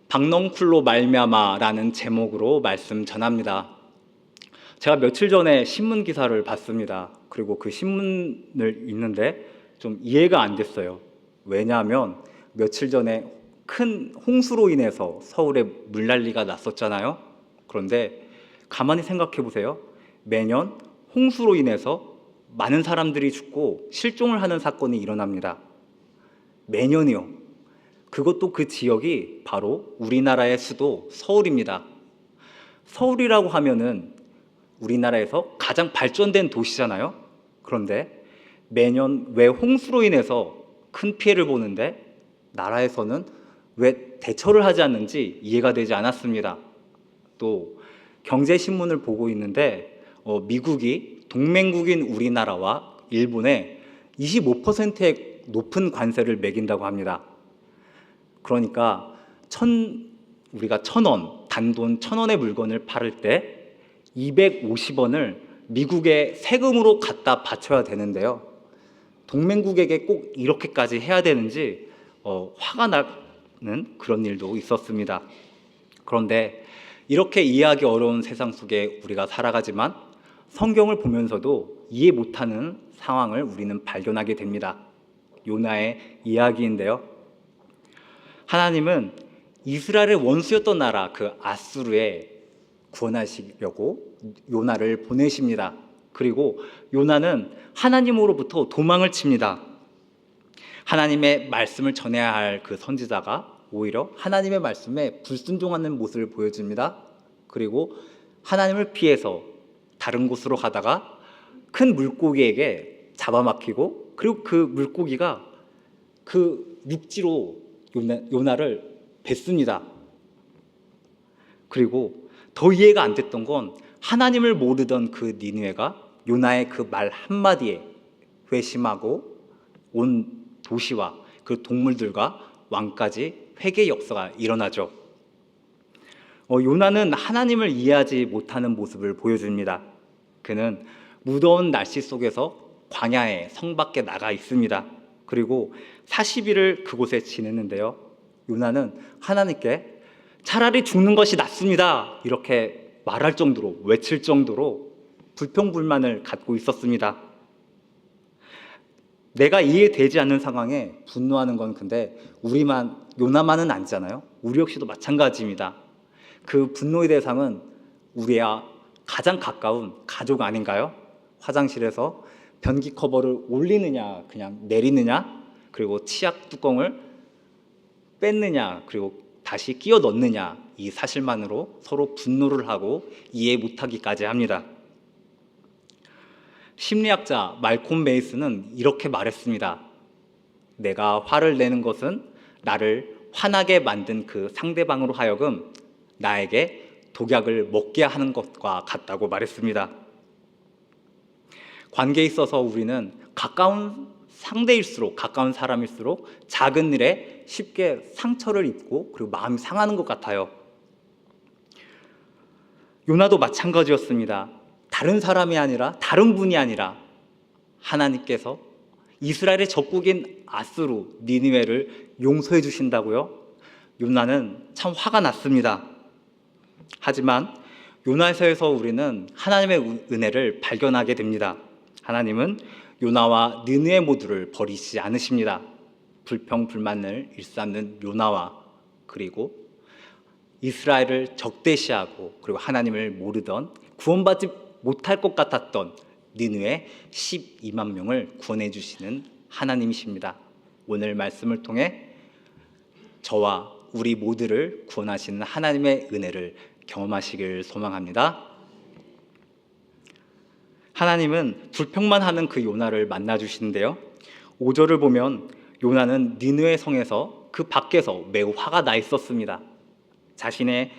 박넝쿨로 말미암아라는 제목으로 말씀 전합니다. 제가 며칠 전에 신문 기사를 봤습니다. 그리고 그 신문을 읽는데 좀 이해가 안 됐어요. 왜냐하면 며칠 전에 큰 홍수로 인해서 서울에 물난리가 났었잖아요. 그런데 가만히 생각해 보세요. 매년 홍수로 인해서 많은 사람들이 죽고 실종을 하는 사건이 일어납니다. 매년이요. 그것도 그 지역이 바로 우리나라의 수도 서울입니다. 서울이라고 하면은 우리나라에서 가장 발전된 도시잖아요. 그런데 매년 왜 홍수로 인해서 큰 피해를 보는데 나라에서는 왜 대처를 하지 않는지 이해가 되지 않았습니다. 또 경제신문을 보고 있는데 미국이 동맹국인 우리나라와 일본에 25%의 높은 관세를 매긴다고 합니다. 그러니까 우리가 1,000원, 단돈 1,000원의 물건을 팔을 때 250원을 미국에 세금으로 갖다 바쳐야 되는데요. 동맹국에게 꼭 이렇게까지 해야 되는지 화가 나는 그런 일도 있었습니다. 그런데 이렇게 이해하기 어려운 세상 속에 우리가 살아가지만 성경을 보면서도 이해 못하는 상황을 우리는 발견하게 됩니다. 요나의 이야기인데요. 하나님은 이스라엘의 원수였던 나라 그 아수르에 구원하시려고 요나를 보내십니다. 그리고 요나는 하나님으로부터 도망을 칩니다. 하나님의 말씀을 전해야 할 그 선지자가 오히려 하나님의 말씀에 불순종하는 모습을 보여줍니다. 그리고 하나님을 피해서 다른 곳으로 가다가 큰 물고기에게 잡아먹히고, 그리고 그 물고기가 그 육지로 요나를 뱉습니다. 그리고 더 이해가 안 됐던 건 하나님을 모르던 그 니느웨가 요나의 그 말 한마디에 회심하고 온 도시와 그 동물들과 왕까지 회개의 역사가 일어나죠. 요나는 하나님을 이해하지 못하는 모습을 보여줍니다. 그는 무더운 날씨 속에서 광야에 성 밖에 나가 있습니다. 그리고 40일을 그곳에 지냈는데요. 요나는 하나님께 차라리 죽는 것이 낫습니다, 이렇게 말할 정도로, 외칠 정도로 불평불만을 갖고 있었습니다. 내가 이해되지 않는 상황에 분노하는 건 근데 요나만은 아니잖아요. 우리 역시도 마찬가지입니다. 그 분노의 대상은 우리와 가장 가까운 가족 아닌가요? 화장실에서 변기 커버를 올리느냐 그냥 내리느냐, 그리고 치약 뚜껑을 뺐느냐 그리고 다시 끼워 넣느냐, 이 사실만으로 서로 분노를 하고 이해 못하기까지 합니다. 심리학자 말콤 메이슨은 이렇게 말했습니다. 내가 화를 내는 것은 나를 화나게 만든 그 상대방으로 하여금 나에게 독약을 먹게 하는 것과 같다고 말했습니다. 관계에 있어서 우리는 가까운 상대일수록, 가까운 사람일수록 작은 일에 쉽게 상처를 입고 그리고 마음이 상하는 것 같아요. 요나도 마찬가지였습니다. 다른 사람이 아니라, 다른 분이 아니라 하나님께서 이스라엘의 적국인 아수르, 니느웨를 용서해 주신다고요? 요나는 참 화가 났습니다. 하지만 요나서에서 우리는 하나님의 은혜를 발견하게 됩니다. 하나님은 요나와 느느웨 모두를 버리시지 않으십니다. 불평불만을 일삼는 요나와, 그리고 이스라엘을 적대시하고 그리고 하나님을 모르던, 구원받지 못할 것 같았던 느느웨 12만 명을 구원해 주시는 하나님이십니다. 오늘 말씀을 통해 저와 우리 모두를 구원하시는 하나님의 은혜를 경험하시길 소망합니다. 하나님은 불평만 하는 그 요나를 만나 주시는데요. 5절을 보면 요나는 니느웨 성에서 그 밖에서 매우 화가 나 있었습니다. 자신의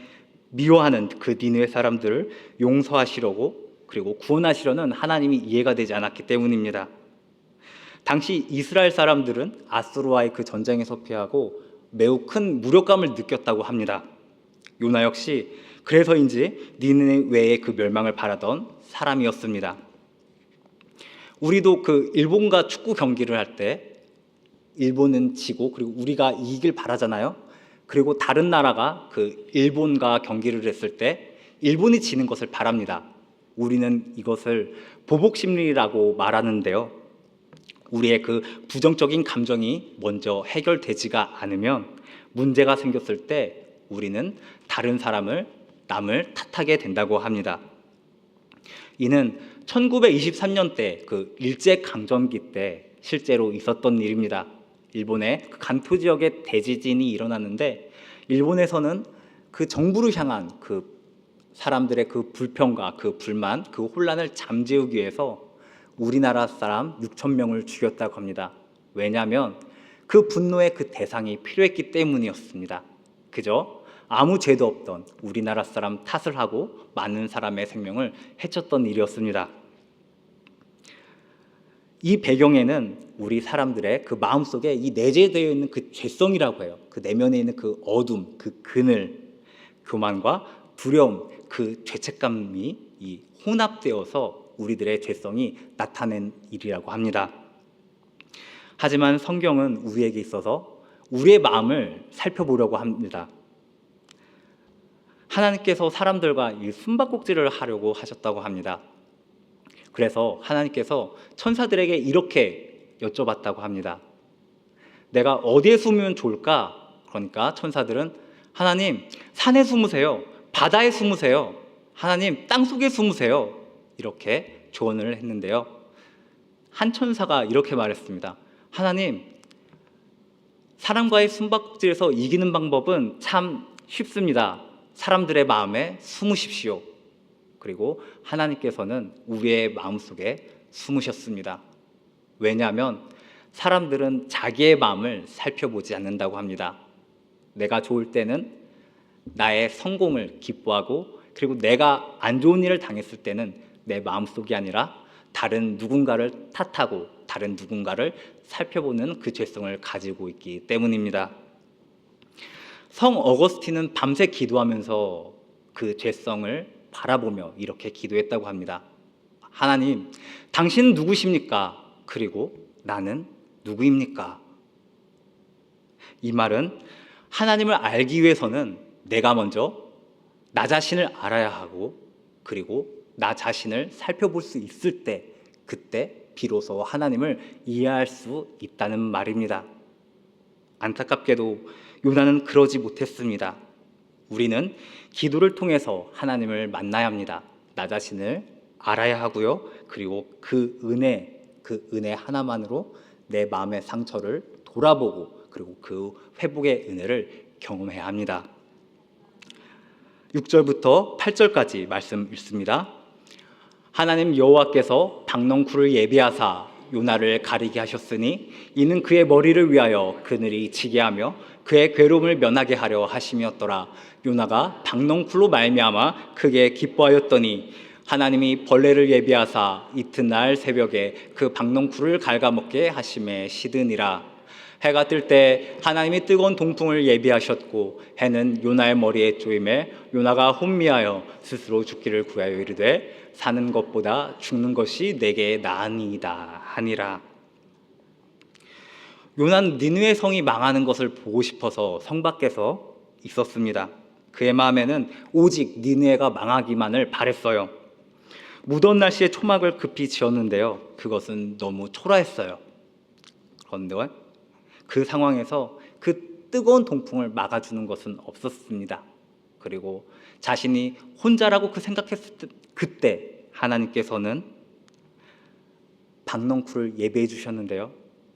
미워하는 그 니느웨 사람들을 용서하시려고, 그리고 구원하시려는 하나님이 이해가 되지 않았기 때문입니다. 당시 이스라엘 사람들은 아수르와의 그 전쟁에서 피하고 매우 큰 무력감을 느꼈다고 합니다. 요나 역시 그래서인지 니느웨의 그 멸망을 바라던 사람이었습니다. 우리도 그 일본과 축구 경기를 할 때 일본은 지고 그리고 우리가 이기길 바라잖아요. 그리고 다른 나라가 그 일본과 경기를 했을 때 일본이 지는 것을 바랍니다. 우리는 이것을 보복 심리라고 말하는데요. 우리의 그 부정적인 감정이 먼저 해결되지가 않으면 문제가 생겼을 때 우리는 다른 사람을, 남을 탓하게 된다고 합니다. 이는 1923년 때 그 일제강점기 때 실제로 있었던 일입니다. 일본의 그 간토 지역에 대지진이 일어났는데 일본에서는 그 정부를 향한 그 사람들의 그 불평과 그 불만, 그 혼란을 잠재우기 위해서 우리나라 사람 6천 명을 죽였다고 합니다. 왜냐하면 그 분노의 그 대상이 필요했기 때문이었습니다. 그저 아무 죄도 없던 우리나라 사람 탓을 하고 많은 사람의 생명을 해쳤던 일이었습니다. 이 배경에는 우리 사람들의 그 마음속에 이 내재되어 있는 그 죄성이라고 해요. 그 내면에 있는 그 어둠, 그 그늘, 교만과 두려움, 그 죄책감이 이 혼합되어서 우리들의 죄성이 나타낸 일이라고 합니다. 하지만 성경은 우리에게 있어서 우리의 마음을 살펴보려고 합니다. 하나님께서 사람들과 이 숨바꼭질을 하려고 하셨다고 합니다. 그래서 하나님께서 천사들에게 이렇게 여쭤봤다고 합니다. 내가 어디에 숨으면 좋을까? 그러니까 천사들은 하나님, 산에 숨으세요. 바다에 숨으세요. 하나님, 땅속에 숨으세요. 이렇게 조언을 했는데요. 한 천사가 이렇게 말했습니다. 하나님, 사람과의 숨바꼭질에서 이기는 방법은 참 쉽습니다. 사람들의 마음에 숨으십시오. 그리고 하나님께서는 우리의 마음속에 숨으셨습니다. 왜냐하면 사람들은 자기의 마음을 살펴보지 않는다고 합니다. 내가 좋을 때는 나의 성공을 기뻐하고, 그리고 내가 안 좋은 일을 당했을 때는 내 마음속이 아니라 다른 누군가를 탓하고 다른 누군가를 살펴보는 그 죄성을 가지고 있기 때문입니다. 성 어거스틴은 밤새 기도하면서 그 죄성을 바라보며 이렇게 기도했다고 합니다. 하나님, 당신은 누구십니까? 그리고 나는 누구입니까? 이 말은 하나님을 알기 위해서는 내가 먼저 나 자신을 알아야 하고, 그리고 나 자신을 살펴볼 수 있을 때, 그때 비로소 하나님을 이해할 수 있다는 말입니다. 안타깝게도 요나는 그러지 못했습니다. 우리는 기도를 통해서 하나님을 만나야 합니다. 나 자신을 알아야 하고요. 그리고 그 은혜 하나만으로 내 마음의 상처를 돌아보고, 그리고 그 회복의 은혜를 경험해야 합니다. 6절부터 8절까지 말씀 읽습니다. 하나님 여호와께서 박넝쿨을 예비하사 요나를 가리게 하셨으니 이는 그의 머리를 위하여 그늘이 지게 하며 그의 괴로움을 면하게 하려 하심이었더라. 요나가 박넝쿨로 말미암아 크게 기뻐하였더니 하나님이 벌레를 예비하사 이튿날 새벽에 그 박넝쿨을 갉아먹게 하심에 시드니라. 해가 뜰 때 하나님이 뜨거운 동풍을 예비하셨고 해는 요나의 머리에 쪼임에 요나가 혼미하여 스스로 죽기를 구하여 이르되 사는 것보다 죽는 것이 내게 나으니이다 하니라. 요나는 니느웨 성이 망하는 것을 보고 싶어서 성 밖에서 있었습니다. 그의 마음에는 오직 니느웨가 망하기만을 바랬어요. 무더운 날씨에 초막을 급히 지었는데요. 그것은 너무 초라했어요. 그런데 그 상황에서 그 뜨거운 동풍을 막아주는 것은 없었습니다. 그리고 자신이 혼자라고 생각했을 때, 그때 하나님께서는 박넝쿨을 예배해 주셨는데요.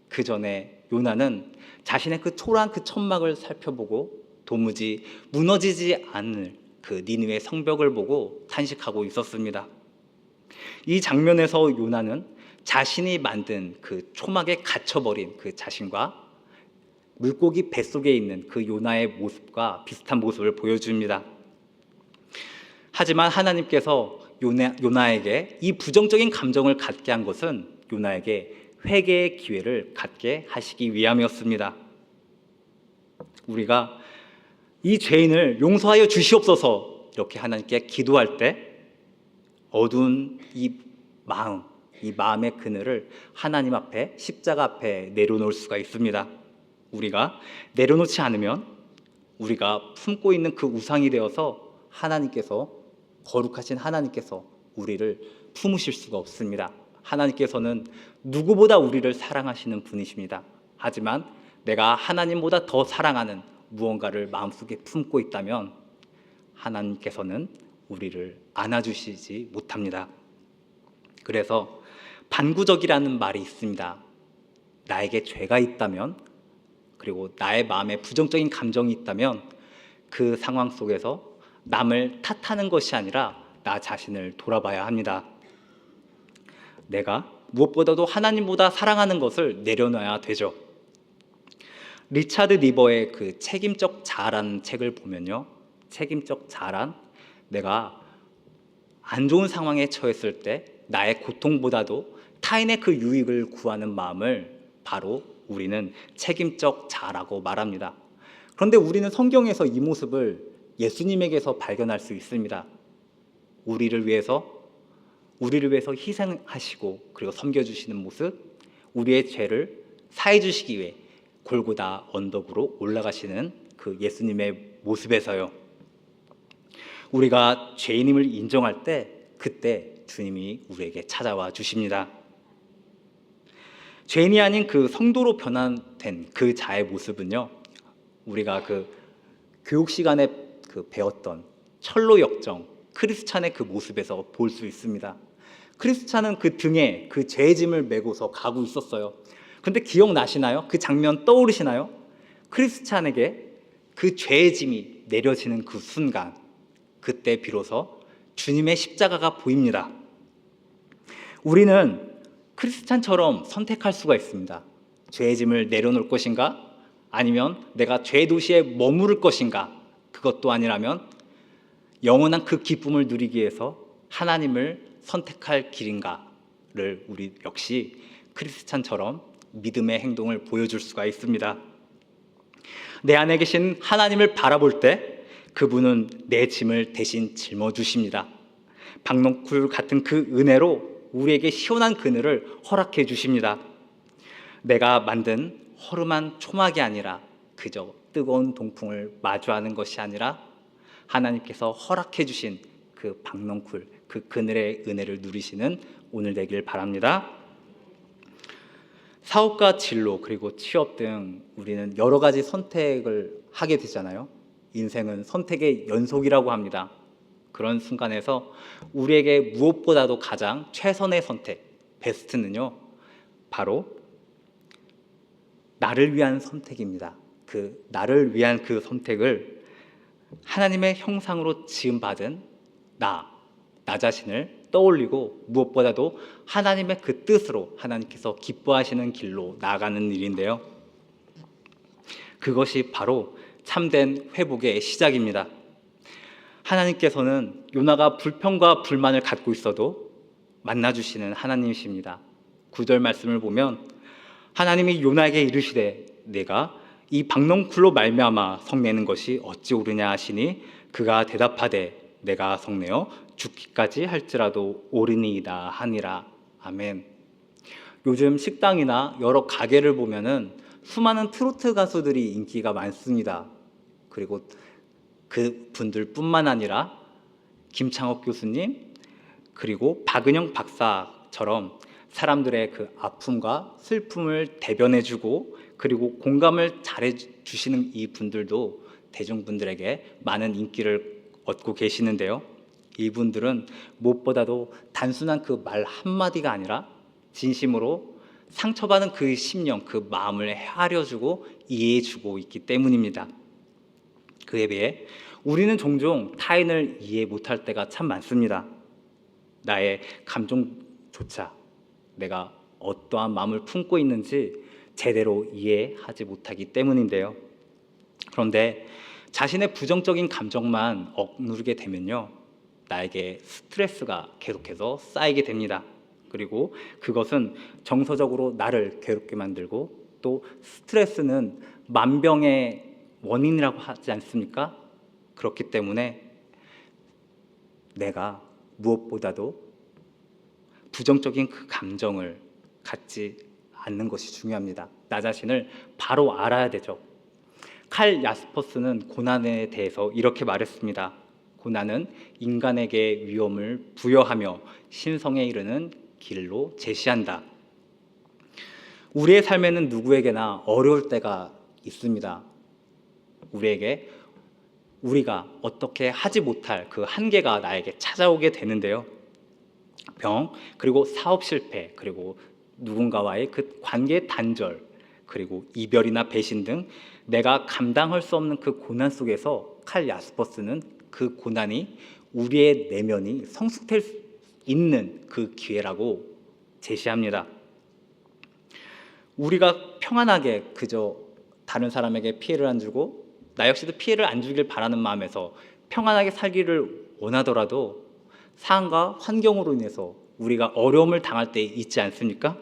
그 전에 요나는 자신의 그 초라한 그 천막을 살펴보고 도무지 무너지지 않을 그 니느웨 성벽을 보고 탄식하고 있었습니다. 이 장면에서 요나는 자신이 만든 그 초막에 갇혀버린 그 자신과 물고기 뱃속에 있는 그 요나의 모습과 비슷한 모습을 보여줍니다. 하지만 하나님께서 요나에게 이 부정적인 감정을 갖게 한 것은 요나에게 회개의 기회를 갖게 하시기 위함이었습니다. 우리가 이 죄인을 용서하여 주시옵소서 이렇게 하나님께 기도할 때 어두운 이 마음의 그늘을 하나님 앞에, 십자가 앞에 내려놓을 수가 있습니다. 우리가 내려놓지 않으면 우리가 품고 있는 그 우상이 되어서 거룩하신 하나님께서 우리를 품으실 수가 없습니다. 하나님께서는 누구보다 우리를 사랑하시는 분이십니다. 하지만 내가 하나님보다 더 사랑하는 무언가를 마음속에 품고 있다면 하나님께서는 우리를 안아주시지 못합니다. 그래서 반구적이라는 말이 있습니다. 나에게 죄가 있다면, 그리고 나의 마음에 부정적인 감정이 있다면 그 상황 속에서 남을 탓하는 것이 아니라 나 자신을 돌아봐야 합니다. 내가 무엇보다도 하나님보다 사랑하는 것을 내려놔야 되죠. 리차드 리버의 그 책임적 자아라는 책을 보면요, 책임적 자아란 내가 안 좋은 상황에 처했을 때 나의 고통보다도 타인의 그 유익을 구하는 마음을 바로 우리는 책임적 자아라고 말합니다. 그런데 우리는 성경에서 이 모습을 예수님에게서 발견할 수 있습니다. 우리를 위해서 희생하시고 그리고 섬겨주시는 모습, 우리의 죄를 사해 주시기 위해 골고다 언덕으로 올라가시는 그 예수님의 모습에서요, 우리가 죄인임을 인정할 때 그때 주님이 우리에게 찾아와 주십니다. 죄인이 아닌 그 성도로 변화된 그 자의 모습은요, 우리가 그 교육 시간에 그 배웠던 철로 역정 크리스찬의 그 모습에서 볼 수 있습니다. 크리스찬은 그 등에 그 죄의 짐을 메고서 가고 있었어요. 근데 기억나시나요? 그 장면 떠오르시나요? 크리스찬에게 그 죄의 짐이 내려지는 그 순간, 그때 비로소 주님의 십자가가 보입니다. 우리는 크리스찬처럼 선택할 수가 있습니다. 죄의 짐을 내려놓을 것인가? 아니면 내가 죄의 도시에 머무를 것인가? 그것도 아니라면 영원한 그 기쁨을 누리기 위해서 하나님을 선택할 길인가를 우리 역시 크리스찬처럼 믿음의 행동을 보여줄 수가 있습니다. 내 안에 계신 하나님을 바라볼 때 그분은 내 짐을 대신 짊어주십니다. 박농쿨 같은 그 은혜로 우리에게 시원한 그늘을 허락해 주십니다. 내가 만든 허름한 초막이 아니라 그저 뜨거운 동풍을 마주하는 것이 아니라 하나님께서 허락해 주신 그 박농쿨, 그 그늘의 은혜를 누리시는 오늘 되길 바랍니다. 사업과 진로 그리고 취업 등 우리는 여러 가지 선택을 하게 되잖아요. 인생은 선택의 연속이라고 합니다. 그런 순간에서 우리에게 무엇보다도 가장 최선의 선택, 베스트는요, 바로 나를 위한 선택입니다. 그 나를 위한 그 선택을 하나님의 형상으로 지음받은 나 자신을 떠올리고 무엇보다도 하나님의 그 뜻으로 하나님께서 기뻐하시는 길로 나아가는 일인데요, 그것이 바로 참된 회복의 시작입니다. 하나님께서는 요나가 불평과 불만을 갖고 있어도 만나주시는 하나님이십니다. 9절 말씀을 보면 하나님이 요나에게 이르시되 내가 이 박농쿨로 말미암아 성내는 것이 어찌 옳으냐 하시니 그가 대답하되 내가 성내어 죽기까지 할지라도 옳으니이다 하니라. 아멘. 요즘 식당이나 여러 가게를 보면은 수많은 트로트 가수들이 인기가 많습니다. 그리고 그 분들뿐만 아니라 김창옥 교수님 그리고 박은영 박사처럼 사람들의 그 아픔과 슬픔을 대변해주고 그리고 공감을 잘해주시는 이 분들도 대중분들에게 많은 인기를 얻고 계시는데요, 이분들은 무엇보다도 단순한 그 말 한마디가 아니라 진심으로 상처받은 그 심령, 그 마음을 헤아려주고 이해해주고 있기 때문입니다. 그에 비해 우리는 종종 타인을 이해 못할 때가 참 많습니다. 나의 감정조차 내가 어떠한 마음을 품고 있는지 제대로 이해하지 못하기 때문인데요. 그런데 자신의 부정적인 감정만 억누르게 되면요, 나에게 스트레스가 계속해서 쌓이게 됩니다. 그리고 그것은 정서적으로 나를 괴롭게 만들고, 또 스트레스는 만병의 원인이라고 하지 않습니까? 그렇기 때문에 내가 무엇보다도 부정적인 그 감정을 갖지 않는 것이 중요합니다. 나 자신을 바로 알아야 되죠. 칼 야스퍼스는 고난에 대해서 이렇게 말했습니다. 고난은 인간에게 위험을 부여하며 신성에 이르는 길로 제시한다. 우리의 삶에는 누구에게나 어려울 때가 있습니다. 우리가 어떻게 하지 못할 그 한계가 나에게 찾아오게 되는데요. 병, 그리고 사업 실패, 그리고 누군가와의 그 관계 단절, 그리고 이별이나 배신 등 내가 감당할 수 없는 그 고난 속에서 칼 야스퍼스는 그 고난이 우리의 내면이 성숙될 수 있는 그 기회라고 제시합니다. 우리가 평안하게 그저 다른 사람에게 피해를 안 주고 나 역시도 피해를 안 주길 바라는 마음에서 평안하게 살기를 원하더라도 상황과 환경으로 인해서 우리가 어려움을 당할 때 있지 않습니까?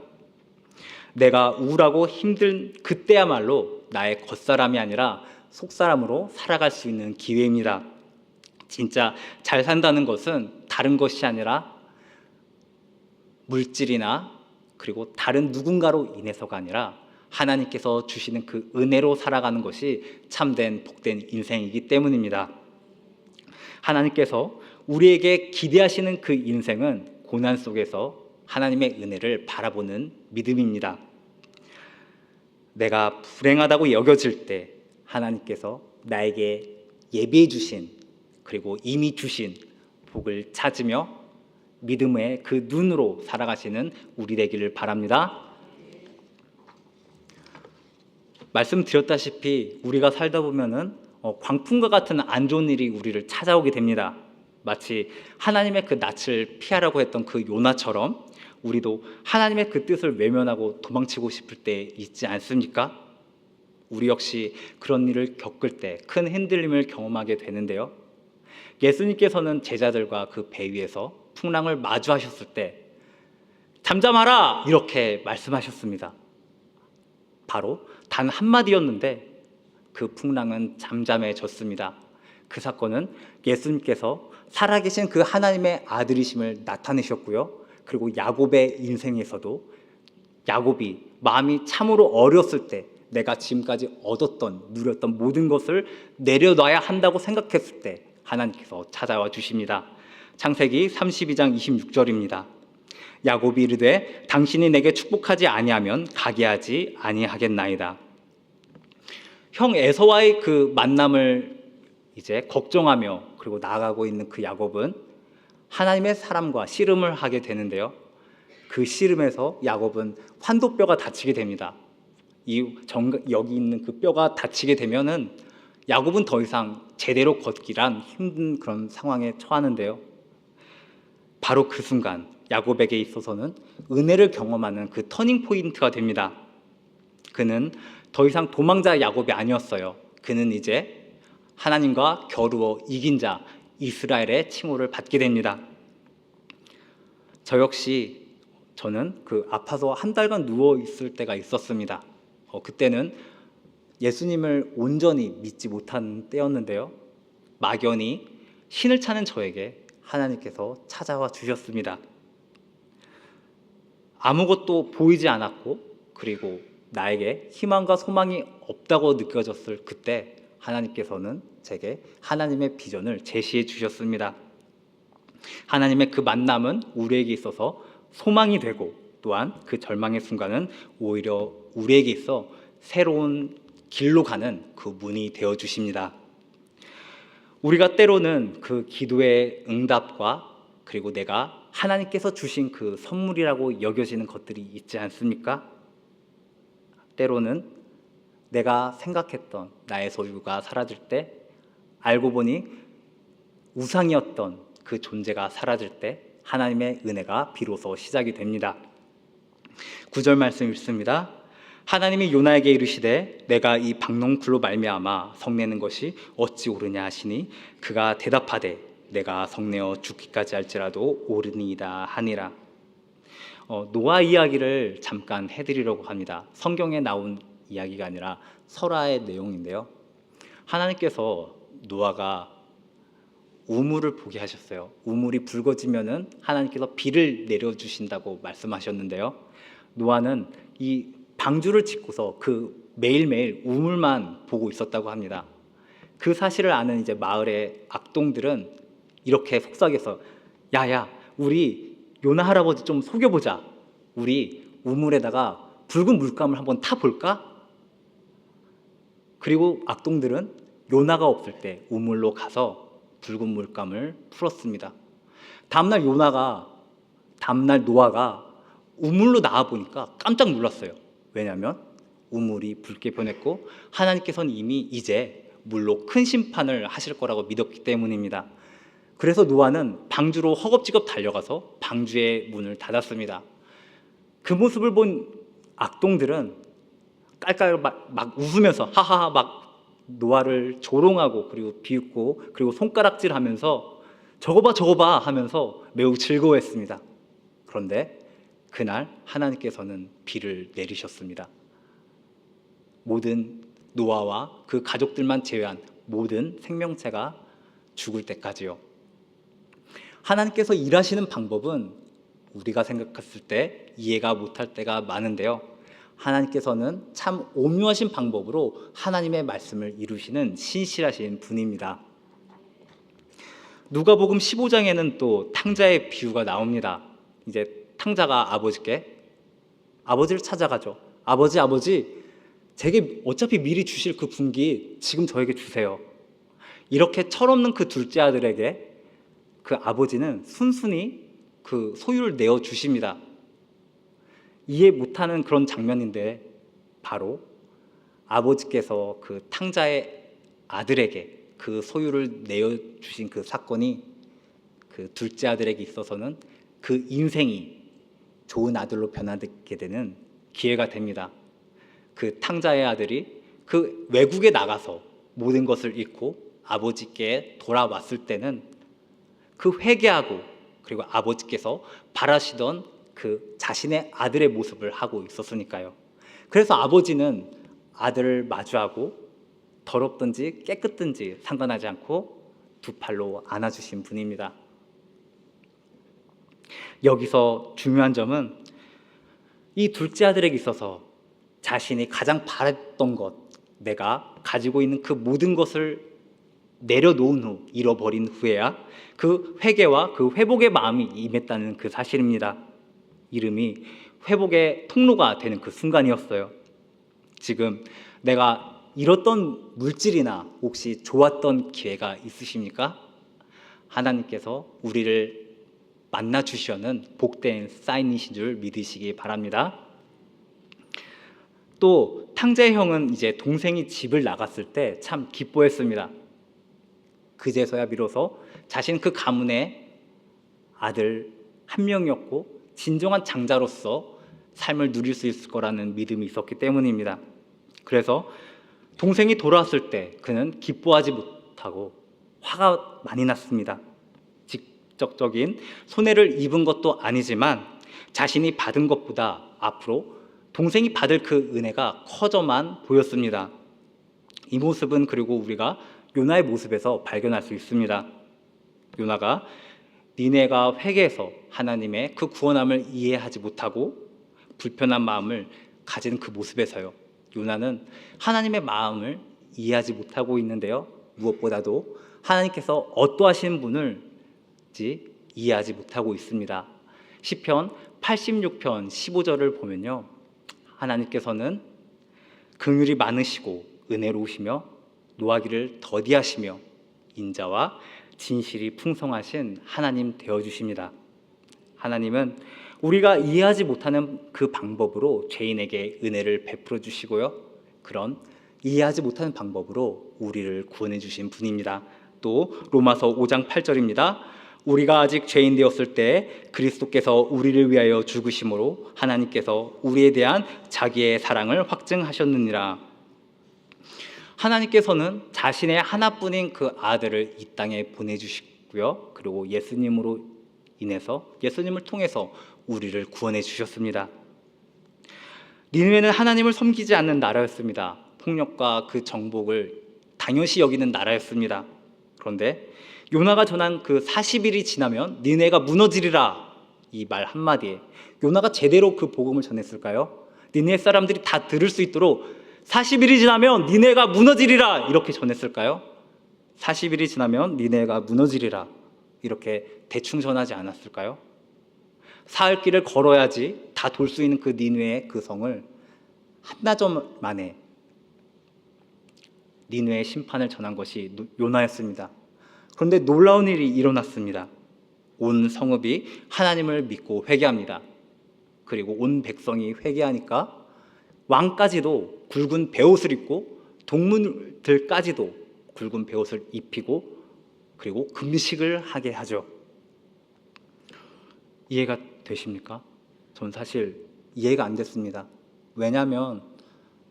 내가 우울하고 힘든 그때야말로 나의 겉사람이 아니라 속사람으로 살아갈 수 있는 기회입니다. 진짜 잘 산다는 것은 다른 것이 아니라 물질이나 그리고 다른 누군가로 인해서가 아니라 하나님께서 주시는 그 은혜로 살아가는 것이 참된 복된 인생이기 때문입니다. 하나님께서 우리에게 기대하시는 그 인생은 고난 속에서 하나님의 은혜를 바라보는 믿음입니다. 내가 불행하다고 여겨질 때 하나님께서 나에게 예비해 주신 그리고 이미 주신 복을 찾으며 믿음의 그 눈으로 살아가시는 우리 되기를 바랍니다. 말씀드렸다시피 우리가 살다 보면은 광풍과 같은 안 좋은 일이 우리를 찾아오게 됩니다. 마치 하나님의 그 낯을 피하라고 했던 그 요나처럼 우리도 하나님의 그 뜻을 외면하고 도망치고 싶을 때 있지 않습니까? 우리 역시 그런 일을 겪을 때 큰 흔들림을 경험하게 되는데요. 예수님께서는 제자들과 그 배 위에서 풍랑을 마주하셨을 때 잠잠하라! 이렇게 말씀하셨습니다. 바로 단 한마디였는데 그 풍랑은 잠잠해졌습니다. 그 사건은 예수님께서 살아계신 그 하나님의 아들이심을 나타내셨고요. 그리고 야곱의 인생에서도 야곱이 마음이 참으로 어렸을 때 내가 지금까지 얻었던 누렸던 모든 것을 내려놔야 한다고 생각했을 때 하나님께서 찾아와 주십니다. 창세기 32장 26절입니다. 야곱이 이르되 당신이 내게 축복하지 아니하면 가게 하지 아니하겠나이다. 형 에서와의 그 만남을 이제 걱정하며 그리고 나아가고 있는 그 야곱은 하나님의 사람과 씨름을 하게 되는데요. 그 씨름에서 야곱은 환도뼈가 다치게 됩니다. 여기 있는 그 뼈가 다치게 되면은 야곱은 더 이상 제대로 걷기란 힘든 그런 상황에 처하는데요. 바로 그 순간 야곱에게 있어서는 은혜를 경험하는 그 터닝 포인트가 됩니다. 그는 더 이상 도망자 야곱이 아니었어요. 그는 이제 하나님과 겨루어 이긴 자 이스라엘의 칭호를 받게 됩니다. 저는 그 아파서 한 달간 누워 있을 때가 있었습니다. 그때는 예수님을 온전히 믿지 못한 때였는데요. 막연히 신을 찾는 저에게 하나님께서 찾아와 주셨습니다. 아무것도 보이지 않았고 그리고 나에게 희망과 소망이 없다고 느껴졌을 그때 하나님께서는 제게 하나님의 비전을 제시해 주셨습니다. 하나님의 그 만남은 우리에게 있어서 소망이 되고 또한 그 절망의 순간은 오히려 우리에게 있어 새로운 길로 가는 그 문이 되어 주십니다. 우리가 때로는 그 기도의 응답과 그리고 내가 하나님께서 주신 그 선물이라고 여겨지는 것들이 있지 않습니까? 때로는 내가 생각했던 나의 소유가 사라질 때 알고 보니 우상이었던 그 존재가 사라질 때 하나님의 은혜가 비로소 시작이 됩니다. 9절 말씀 읽습니다. 하나님이 요나에게 이르시되 내가 이 박농풀로 말미암아 성내는 것이 어찌 옳으냐 하시니 그가 대답하되 내가 성내어 죽기까지 할지라도 옳으니이다 하니라. 노아 이야기를 잠깐 해드리려고 합니다. 성경에 나온 이야기가 아니라 설화의 내용인데요. 하나님께서 노아가 우물을 보게 하셨어요. 우물이 붉어지면은 하나님께서 비를 내려주신다고 말씀하셨는데요. 노아는 이 방주를 짓고서 그 매일매일 우물만 보고 있었다고 합니다. 그 사실을 아는 이제 마을의 악동들은 이렇게 속삭여서 야야, 우리 요나 할아버지 좀 속여보자. 우리 우물에다가 붉은 물감을 한번 타볼까? 그리고 악동들은 요나가 없을 때 우물로 가서 붉은 물감을 풀었습니다. 다음날 노아가 우물로 나와보니까 깜짝 놀랐어요. 왜냐하면 우물이 붉게 변했고 하나님께서는 이미 이제 물로 큰 심판을 하실 거라고 믿었기 때문입니다. 그래서 노아는 방주로 허겁지겁 달려가서 방주의 문을 닫았습니다. 그 모습을 본 악동들은 깔깔 막 웃으면서 하하하 막 노아를 조롱하고 그리고 비웃고 그리고 손가락질하면서 저거 봐 하면서 매우 즐거워했습니다. 그런데 그날 하나님께서는 비를 내리셨습니다. 모든 노아와 그 가족들만 제외한 모든 생명체가 죽을 때까지요. 하나님께서 일하시는 방법은 우리가 생각했을 때 이해가 못할 때가 많은데요. 하나님께서는 참 오묘하신 방법으로 하나님의 말씀을 이루시는 신실하신 분입니다. 누가복음 15장에는 또 탕자의 비유가 나옵니다. 이제 탕자가 아버지를 찾아가죠. 아버지, 제게 어차피 미리 주실 그 분기 지금 저에게 주세요. 이렇게 철없는 그 둘째 아들에게 그 아버지는 순순히 그 소유를 내어 주십니다. 이해 못하는 그런 장면인데 바로 아버지께서 그 탕자의 아들에게 그 소유를 내어 주신 그 사건이 그 둘째 아들에게 있어서는 그 인생이 좋은 아들로 변화되게 되는 기회가 됩니다. 그 탕자의 아들이 그 외국에 나가서 모든 것을 잃고 아버지께 돌아왔을 때는 그 회개하고 그리고 아버지께서 바라시던 그 자신의 아들의 모습을 하고 있었으니까요. 그래서 아버지는 아들을 마주하고 더럽든지 깨끗든지 상관하지 않고 두 팔로 안아주신 분입니다. 여기서 중요한 점은 이 둘째 아들에게 있어서 자신이 가장 바랬던 것, 내가 가지고 있는 그 모든 것을 내려놓은 후, 잃어버린 후에야 그 회개와 그 회복의 마음이 임했다는 그 사실입니다. 이름이 회복의 통로가 되는 그 순간이었어요. 지금 내가 잃었던 물질이나 혹시 좋았던 기회가 있으십니까? 하나님께서 우리를 만나 주시는 복된 사인이신 줄 믿으시기 바랍니다. 또 탕자의 형은 이제 동생이 집을 나갔을 때 참 기뻐했습니다. 그제서야 비로소 자신 그 가문의 아들 한 명이었고 진정한 장자로서 삶을 누릴 수 있을 거라는 믿음이 있었기 때문입니다. 그래서 동생이 돌아왔을 때 그는 기뻐하지 못하고 화가 많이 났습니다. 직접적인 손해를 입은 것도 아니지만 자신이 받은 것보다 앞으로 동생이 받을 그 은혜가 커져만 보였습니다. 이 모습은 그리고 우리가 요나의 모습에서 발견할 수 있습니다. 요나가 니네가 회개해서 하나님의 그 구원함을 이해하지 못하고 불편한 마음을 가진 그 모습에서요. 요나는 하나님의 마음을 이해하지 못하고 있는데요. 무엇보다도 하나님께서 어떠하신 분을지 이해하지 못하고 있습니다. 시편 86편 15절을 보면요. 하나님께서는 긍휼이 많으시고 은혜로우시며 노하기를 더디하시며 인자와 진실이 풍성하신 하나님 되어주십니다. 하나님은 우리가 이해하지 못하는 그 방법으로 죄인에게 은혜를 베풀어 주시고요. 그런 이해하지 못하는 방법으로 우리를 구원해 주신 분입니다. 또 로마서 5장 8절입니다. 우리가 아직 죄인 되었을 때 그리스도께서 우리를 위하여 죽으심으로 하나님께서 우리에 대한 자기의 사랑을 확증하셨느니라. 하나님께서는 자신의 하나뿐인 그 아들을 이 땅에 보내주시고요. 그리고 예수님으로 인해서 예수님을 통해서 우리를 구원해 주셨습니다. 니느웨는 하나님을 섬기지 않는 나라였습니다. 폭력과 그 정복을 당연시 여기는 나라였습니다. 그런데 요나가 전한 그 40일이 지나면 니느웨가 무너지리라 이 말 한마디에 요나가 제대로 그 복음을 전했을까요? 니느웨 사람들이 다 들을 수 있도록 40일이 지나면 니네가 무너지리라 이렇게 전했을까요? 40일이 지나면 니네가 무너지리라 이렇게 대충 전하지 않았을까요? 사흘 길을 걸어야지 다 돌 수 있는 그 니느의 그 성을 한나절 만에 니느의 심판을 전한 것이 요나였습니다. 그런데 놀라운 일이 일어났습니다. 온 성읍이 하나님을 믿고 회개합니다. 그리고 온 백성이 회개하니까 왕까지도 굵은 베옷을 입고 동물들까지도 굵은 베옷을 입히고 그리고 금식을 하게 하죠. 이해가 되십니까? 전 사실 이해가 안 됐습니다. 왜냐하면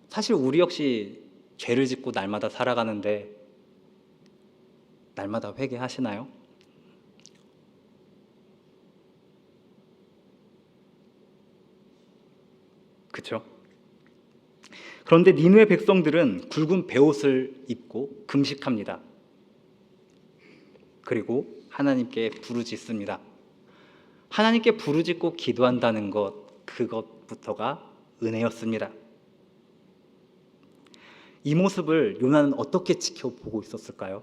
사실 우리 역시 죄를 짓고 날마다 살아가는데 날마다 회개하시나요? 그렇죠? 그런데 니느웨 백성들은 굵은 베옷을 입고 금식합니다. 그리고 하나님께 부르짖습니다. 하나님께 부르짖고 기도한다는 것, 그것부터가 은혜였습니다. 이 모습을 요나는 어떻게 지켜보고 있었을까요?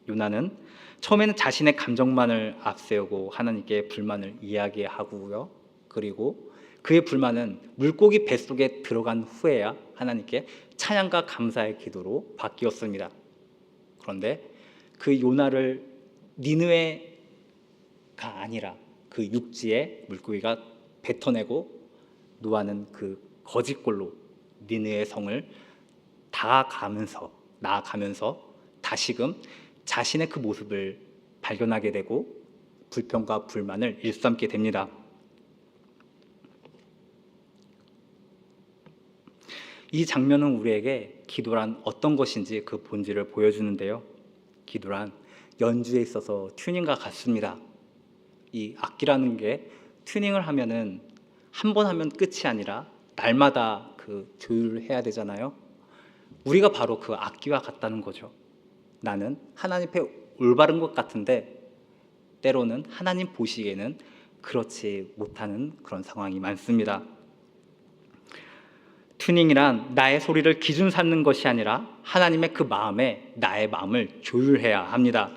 요나는 처음에는 자신의 감정만을 앞세우고 하나님께 불만을 이야기하고요. 그리고 그의 불만은 물고기 뱃속에 들어간 후에야 하나님께 찬양과 감사의 기도로 바뀌었습니다. 그런데 그 요나를 니느웨가 아니라 그 육지에 물고기가 뱉어내고 노아는 그 거짓골로 니느웨 성을 나아가면서 다시금 자신의 그 모습을 발견하게 되고 불평과 불만을 일삼게 됩니다. 이 장면은 우리에게 기도란 어떤 것인지 그 본질을 보여주는데요. 기도란 연주에 있어서 튜닝과 같습니다. 이 악기라는 게 튜닝을 하면은 한 번 하면 끝이 아니라 날마다 그 조율을 해야 되잖아요. 우리가 바로 그 악기와 같다는 거죠. 나는 하나님 앞에 올바른 것 같은데 때로는 하나님 보시기에는 그렇지 못하는 그런 상황이 많습니다. 튜닝이란 나의 소리를 기준 삼는 것이 아니라 하나님의 그 마음에 나의 마음을 조율해야 합니다.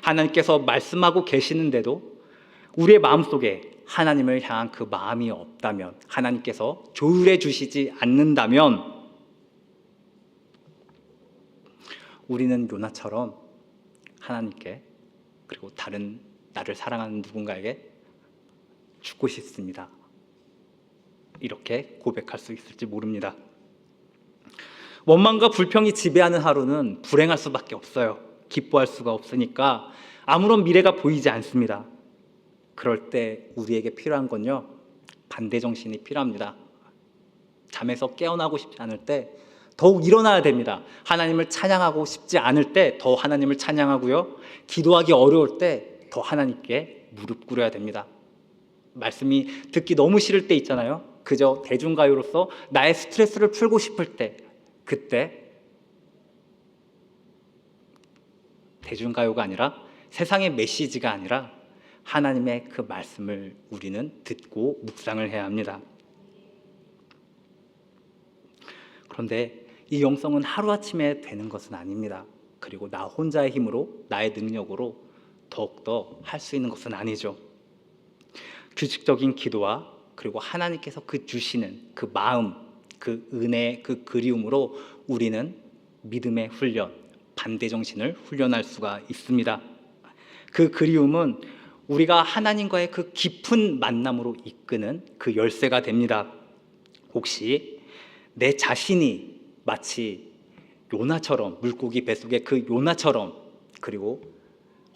하나님께서 말씀하고 계시는데도 우리의 마음속에 하나님을 향한 그 마음이 없다면, 하나님께서 조율해 주시지 않는다면 우리는 요나처럼 하나님께 그리고 다른 나를 사랑하는 누군가에게 죽고 싶습니다. 이렇게 고백할 수 있을지 모릅니다. 원망과 불평이 지배하는 하루는 불행할 수밖에 없어요. 기뻐할 수가 없으니까 아무런 미래가 보이지 않습니다. 그럴 때 우리에게 필요한 건요, 반대 정신이 필요합니다. 잠에서 깨어나고 싶지 않을 때 더욱 일어나야 됩니다. 하나님을 찬양하고 싶지 않을 때 더 하나님을 찬양하고요, 기도하기 어려울 때 더 하나님께 무릎 꿇어야 됩니다. 말씀이 듣기 너무 싫을 때 있잖아요. 그저 대중가요로서 나의 스트레스를 풀고 싶을 때, 그때 대중가요가 아니라 세상의 메시지가 아니라 하나님의 그 말씀을 우리는 듣고 묵상을 해야 합니다. 그런데 이 영성은 하루아침에 되는 것은 아닙니다. 그리고 나 혼자의 힘으로, 나의 능력으로 더욱더 할 수 있는 것은 아니죠. 규칙적인 기도와 그리고 하나님께서 그 주시는 그 마음, 그 은혜, 그 그리움으로 우리는 믿음의 훈련, 반대정신을 훈련할 수가 있습니다. 그 그리움은 우리가 하나님과의 그 깊은 만남으로 이끄는 그 열쇠가 됩니다. 혹시 내 자신이 마치 요나처럼, 물고기 뱃속의 그 요나처럼, 그리고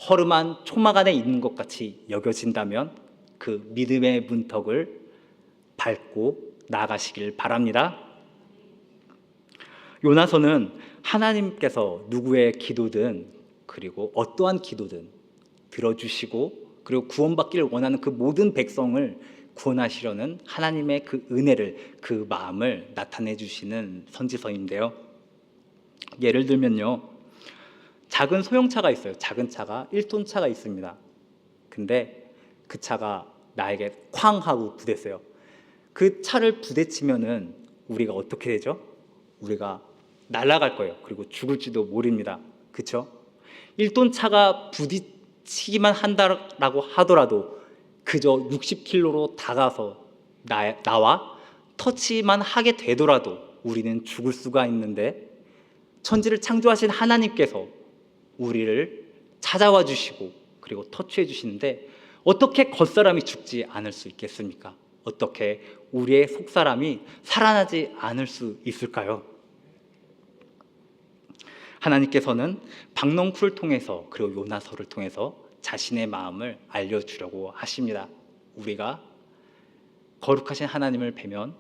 허름한 초막 안에 있는 것 같이 여겨진다면 그 믿음의 문턱을 밟고 나아가시길 바랍니다. 요나서는 하나님께서 누구의 기도든 그리고 어떠한 기도든 들어주시고 그리고 구원받기를 원하는 그 모든 백성을 구원하시려는 하나님의 그 은혜를, 그 마음을 나타내 주시는 선지서인데요. 예를 들면요, 작은 소형차가 있어요. 작은 차가 1톤 차가 있습니다. 근데 그 차가 나에게 쾅 하고 부딪혀요. 그 차를 부딪히면은 우리가 어떻게 되죠? 우리가 날아갈 거예요. 그리고 죽을지도 모릅니다. 그쵸? 1톤 차가 부딪히기만 한다라고 하더라도 그저 60km로 다가서 나와 터치만 하게 되더라도 우리는 죽을 수가 있는데, 천지를 창조하신 하나님께서 우리를 찾아와 주시고 그리고 터치해 주시는데 어떻게 겉사람이 죽지 않을 수 있겠습니까? 어떻게 우리의 속사람이 살아나지 않을 수 있을까요? 하나님께서는 박넝쿨을 통해서 그리고 요나서를 통해서 자신의 마음을 알려주려고 하십니다. 우리가 거룩하신 하나님을 뵈면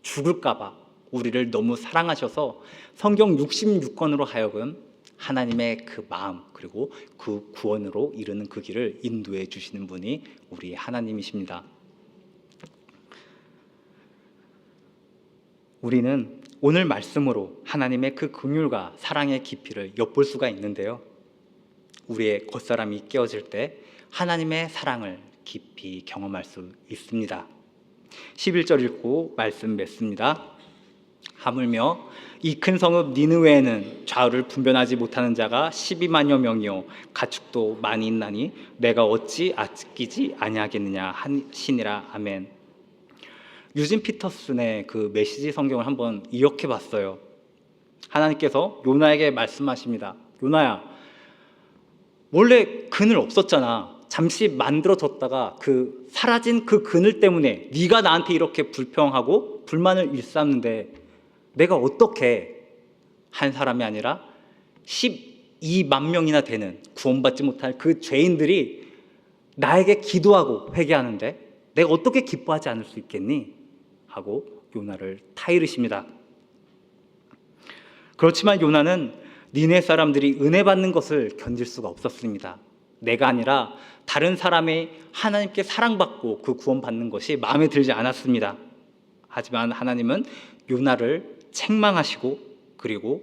죽을까 봐 우리를 너무 사랑하셔서 성경 66권으로 하여금 하나님의 그 마음 그리고 그 구원으로 이르는 그 길을 인도해 주시는 분이 우리 하나님이십니다. 우리는 오늘 말씀으로 하나님의 그 긍휼과 사랑의 깊이를 엿볼 수가 있는데요, 우리의 겉사람이 깨어질 때 하나님의 사랑을 깊이 경험할 수 있습니다. 11절 읽고 말씀 맺습니다. 하물며 이 큰 성읍 니느웨에는 좌우를 분별하지 못하는 자가 12만여 명이요 가축도 많이 있나니 내가 어찌 아끼지 아니하겠느냐 하시니라. 아멘. 유진 피터슨의 그 메시지 성경을 한번 이렇게 봤어요. 하나님께서 요나에게 말씀하십니다. 요나야, 원래 그늘 없었잖아. 잠시 만들어졌다가 그 사라진 그 그늘 때문에 네가 나한테 이렇게 불평하고 불만을 일삼는데 내가 어떻게 한 사람이 아니라 12만 명이나 되는 구원받지 못할 그 죄인들이 나에게 기도하고 회개하는데 내가 어떻게 기뻐하지 않을 수 있겠니? 하고 요나를 타이르십니다. 그렇지만 요나는 니네 사람들이 은혜 받는 것을 견딜 수가 없었습니다. 내가 아니라 다른 사람의 하나님께 사랑받고 그 구원받는 것이 마음에 들지 않았습니다. 하지만 하나님은 요나를 책망하시고 그리고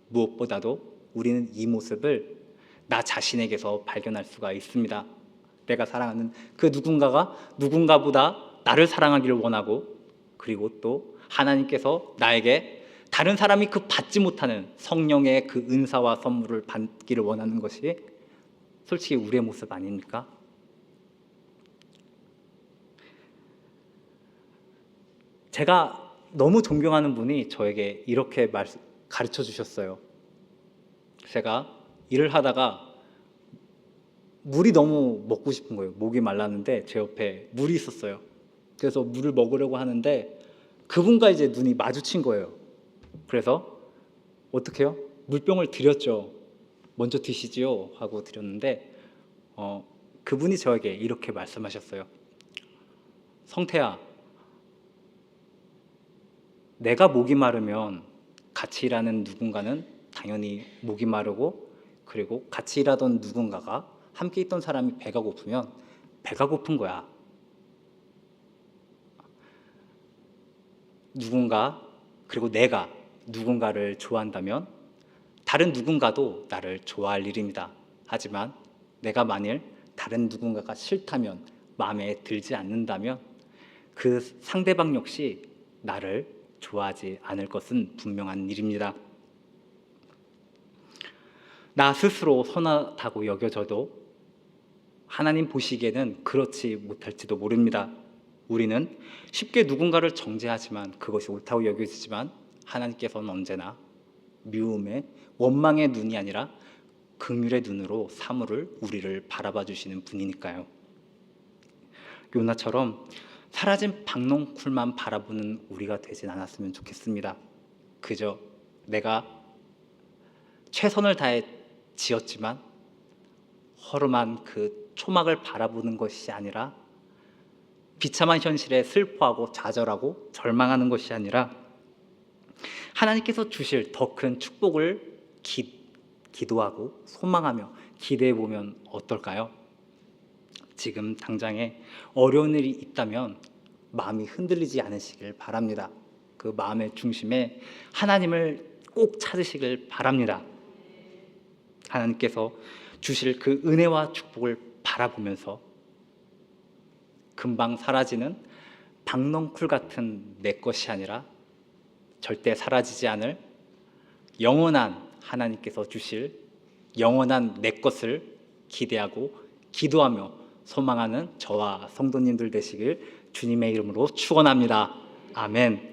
무엇보다도 우리는 이 모습을 나 자신에게서 발견할 수가 있습니다. 내가 사랑하는 그 누군가가 누군가보다 나를 사랑하기를 원하고, 그리고 또 하나님께서 나에게 다른 사람이 그 받지 못하는 성령의 그 은사와 선물을 받기를 원하는 것이 솔직히 우리의 모습 아닙니까? 제가 너무 존경하는 분이 저에게 이렇게 가르쳐 주셨어요. 제가 일을 하다가 물이 너무 먹고 싶은 거예요. 목이 말랐는데 제 옆에 물이 있었어요. 그래서 물을 먹으려고 하는데 그분과 이제 눈이 마주친 거예요. 그래서 어떻게 해요? 물병을 드렸죠. 먼저 드시지요 하고 드렸는데 그분이 저에게 이렇게 말씀하셨어요. 성태야, 내가 목이 마르면 같이 일하는 누군가는 당연히 목이 마르고, 그리고 같이 일하던 누군가가 함께 있던 사람이 배가 고프면 배가 고픈 거야. 누군가, 그리고 내가 누군가를 좋아한다면 다른 누군가도 나를 좋아할 일입니다. 하지만 내가 만일 다른 누군가가 싫다면, 마음에 들지 않는다면 그 상대방 역시 나를 좋아하지 않을 것은 분명한 일입니다. 나 스스로 선하다고 여겨져도 하나님 보시기에는 그렇지 못할지도 모릅니다. 우리는 쉽게 누군가를 정죄하지만 그것이 옳다고 여겨지지만 하나님께서는 언제나 미움의 원망의 눈이 아니라 긍휼의 눈으로 사물을 우리를 바라봐 주시는 분이니까요. 요나처럼 사라진 박넝쿨만 바라보는 우리가 되진 않았으면 좋겠습니다. 그저 내가 최선을 다해 지었지만 허름한 그 초막을 바라보는 것이 아니라, 비참한 현실에 슬퍼하고 좌절하고 절망하는 것이 아니라 하나님께서 주실 더 큰 축복을 기도하고 소망하며 기대해 보면 어떨까요? 지금 당장에 어려운 일이 있다면 마음이 흔들리지 않으시길 바랍니다. 그 마음의 중심에 하나님을 꼭 찾으시길 바랍니다. 하나님께서 주실 그 은혜와 축복을 바라보면서 금방 사라지는 박넝쿨 같은 내 것이 아니라 절대 사라지지 않을 영원한 하나님께서 주실 영원한 내 것을 기대하고 기도하며 소망하는 저와 성도님들 되시길 주님의 이름으로 축원합니다. 아멘.